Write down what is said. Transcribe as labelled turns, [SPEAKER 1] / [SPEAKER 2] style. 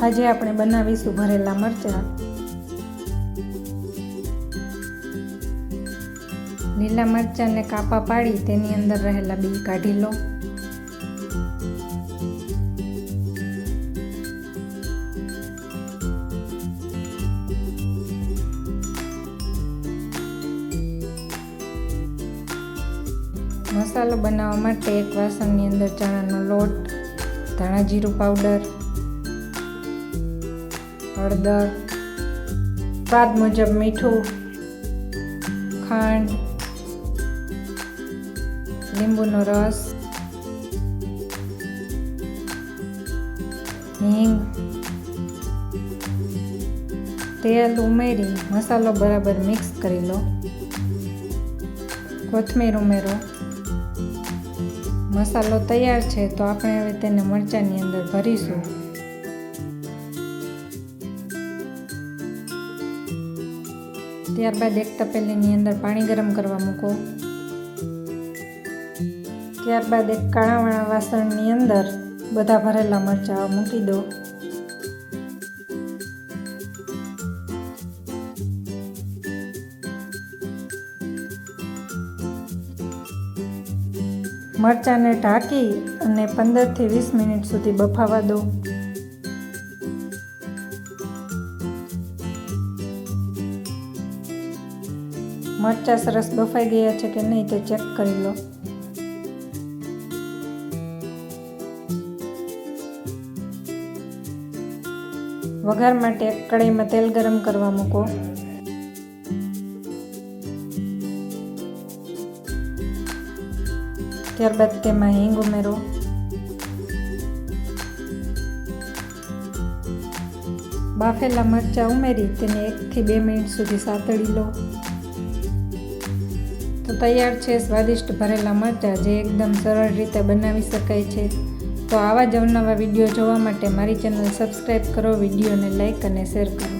[SPEAKER 1] આજે આપણે બનાવીશું ભરેલા મરચાં। લીલા મરચાંને કાપા પાડી તેની અંદર રહેલા બી કાઢી લો। મસાલો બનાવવા માટે એક વાસણની અંદર ચણાનો લોટ, ધાણા જીરું પાવડર, હળદર, સ્વાદ મુજબ મીઠું, ખાંડ, લીંબુનો રસ, હિંગ, તેલ ઉમેરી મસાલો બરાબર મિક્સ કરી લો। કોથમીર ઉમેરો। મસાલો તૈયાર છે તો આપણે હવે તેને મરચાંની અંદર ભરીશું। ત્યારબાદ એક તપેલીની અંદર પાણી ગરમ કરવા મૂકો। ત્યારબાદ એક કાણાવાળા વાસણની અંદર બધા ભરેલા મરચાં મૂકી દો। મરચાંને ઢાંકી અને 15 થી 20 મિનિટ સુધી બફાવા દો। મરચાં સરસ બફાઈ ગયા છે કે નહીં તે ચેક કરી લો। વઘાર માટે એક કઢાઈમાં તેલ ગરમ કરવા મૂકો। ત્યારબાદ તેમાં હિંગ ઉમેરો। બાફેલા મરચાં ઉમેરી તેને 1 થી 2 મિનિટ સુધી સાતળી લો। તો તૈયાર છે સ્વાદિષ્ટ ભરેલા મરચાં, જે એકદમ સરળ રીતે બનાવી શકાય છે। તો આવા જ અવનવા વિડીયો જોવા માટે મારી ચેનલ સબસ્ક્રાઈબ કરો, વિડીયોને લાઈક અને શેર કરો।